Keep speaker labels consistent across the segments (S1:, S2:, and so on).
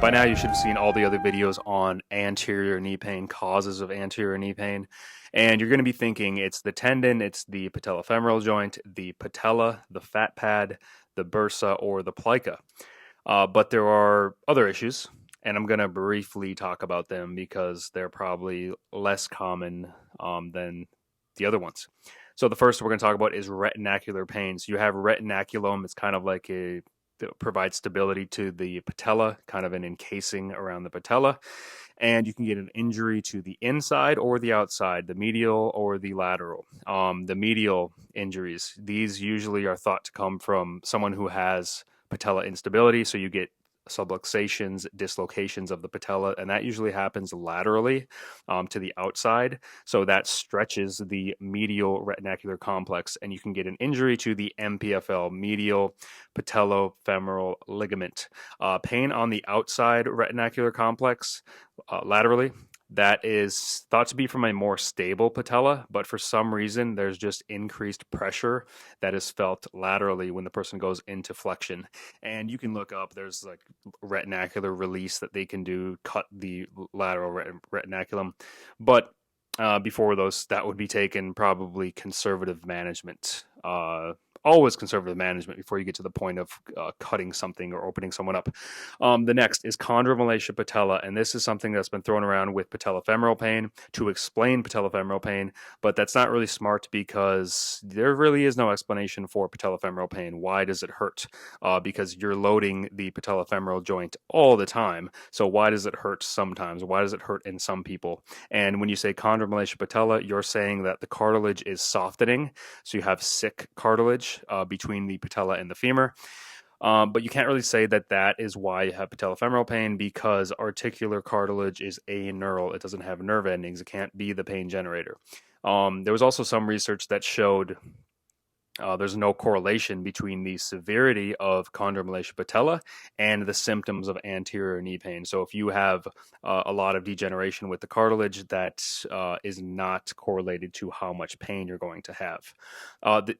S1: By now, you should have seen all the other videos on anterior knee pain, causes of anterior knee pain. And you're going to be thinking it's the tendon, it's the patellofemoral joint, the patella, the fat pad, the bursa, or the plica. But there are other issues, and I'm going to briefly talk about them because they're probably less common than the other ones. So the first we're going to talk about is retinacular pain. So you have retinaculum. It's kind of like a provides stability to the patella, kind of an encasing around the patella. And you can get an injury to the inside or the outside, the medial or the lateral. The medial injuries, these usually are thought to come from someone who has patella instability. So you get subluxations, dislocations of the patella, and that usually happens laterally to the outside. So that stretches the medial retinacular complex, and you can get an injury to the MPFL, medial patellofemoral ligament. Pain on the outside retinacular complex laterally, that is thought to be from a more stable patella, but for some reason there's just increased pressure that is felt laterally when the person goes into flexion. And you can look up, there's like retinacular release that they can do, cut the lateral retinaculum. But before those, that would be taken probably conservative management. Always conservative management before you get to the point of cutting something or opening someone up. The next is chondromalacia patella, and this is something that's been thrown around with patellofemoral pain to explain patellofemoral pain, but that's not really smart because there really is no explanation for patellofemoral pain. Why does it hurt? Because you're loading the patellofemoral joint all the time, so why does it hurt sometimes? Why does it hurt in some people? And when you say chondromalacia patella, you're saying that the cartilage is softening, so you have sick cartilage between the patella and the femur. But you can't really say that that is why you have patellofemoral pain because articular cartilage is aneural. It doesn't have nerve endings. It can't be the pain generator. There was also some research that showed there's no correlation between the severity of chondromalacia patella and the symptoms of anterior knee pain. So if you have a lot of degeneration with the cartilage, that is not correlated to how much pain you're going to have.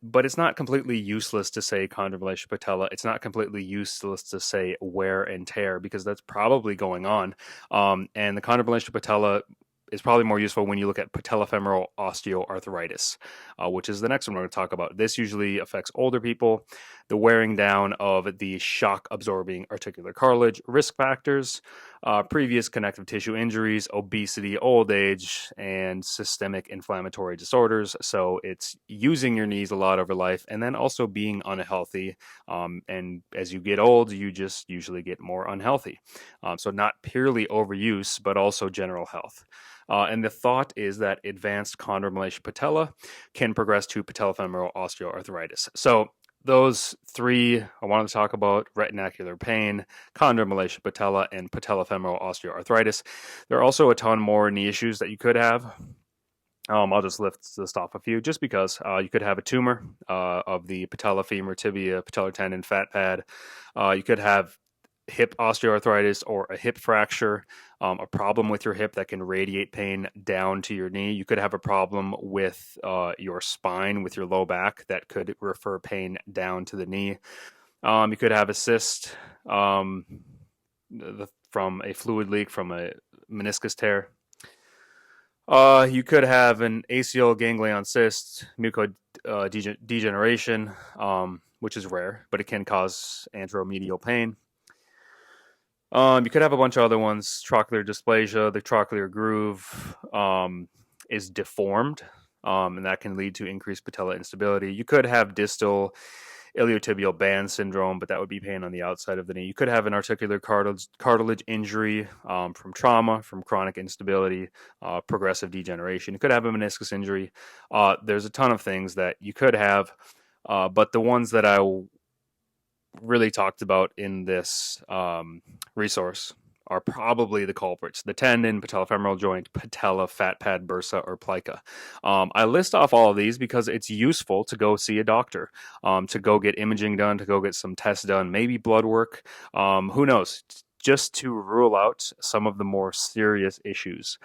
S1: But it's not completely useless to say chondromalacia patella. It's not completely useless to say wear and tear because that's probably going on. And the chondromalacia patella is probably more useful when you look at patellofemoral osteoarthritis, which is the next one we're going to talk about. This usually affects older people. The wearing down of the shock-absorbing articular cartilage, risk factors, previous connective tissue injuries, obesity, old age, and systemic inflammatory disorders. So it's using your knees a lot over life and then also being unhealthy. And as you get old, you just usually get more unhealthy. So not purely overuse, but also general health. And the thought is that advanced chondromalacia patella can progress to patellofemoral osteoarthritis. So those three I wanted to talk about: retinacular pain, chondromalacia patella, and patellofemoral osteoarthritis. There are also a ton more knee issues that you could have. I'll just list off a few just because you could have a tumor of the patella, femur, tibia, patellar tendon, fat pad. You could have hip osteoarthritis or a hip fracture, a problem with your hip that can radiate pain down to your knee. You could have a problem with your spine, with your low back, that could refer pain down to the knee. You could have a cyst from a fluid leak from a meniscus tear. You could have an ACL ganglion cyst, mucodegeneration, which is rare, but it can cause anteromedial pain. You could have a bunch of other ones. Trochlear dysplasia, the trochlear groove is deformed, and that can lead to increased patella instability. You could have distal iliotibial band syndrome, but that would be pain on the outside of the knee. You could have an articular cartilage injury from trauma, from chronic instability, progressive degeneration. You could have a meniscus injury. There's a ton of things that you could have, but the ones that I really talked about in this resource are probably the culprits: the tendon, patellofemoral joint, patella, fat pad, bursa, or plica. I list off all of these because it's useful to go see a doctor, to go get imaging done, to go get some tests done, maybe blood work, who knows, just to rule out some of the more serious issues,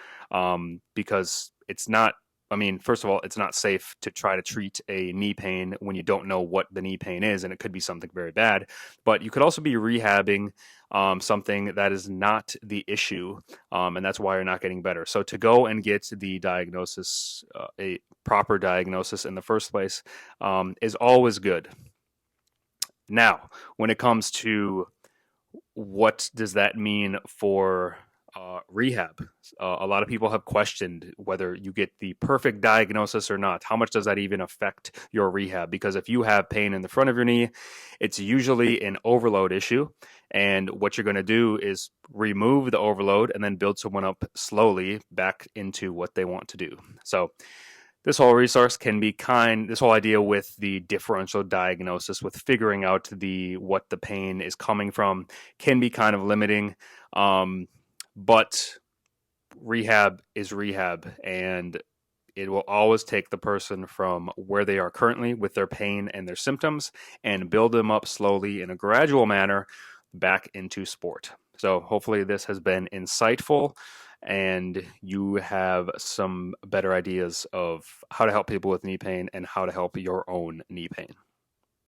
S1: because it's not I mean, first of all, it's not safe to try to treat a knee pain when you don't know what the knee pain is, and it could be something very bad. But you could also be rehabbing something that is not the issue, and that's why you're not getting better. So to go and get the diagnosis, a proper diagnosis in the first place, is always good. Now, when it comes to what does that mean for rehab? A lot of people have questioned whether you get the perfect diagnosis or not. How much does that even affect your rehab? Because if you have pain in the front of your knee, it's usually an overload issue. And what you're going to do is remove the overload and then build someone up slowly back into what they want to do. So this whole resource can be this whole idea with the differential diagnosis, with figuring out what the pain is coming from, can be kind of limiting. But rehab is rehab, and it will always take the person from where they are currently with their pain and their symptoms and build them up slowly in a gradual manner back into sport. So hopefully this has been insightful and you have some better ideas of how to help people with knee pain and how to help your own knee pain.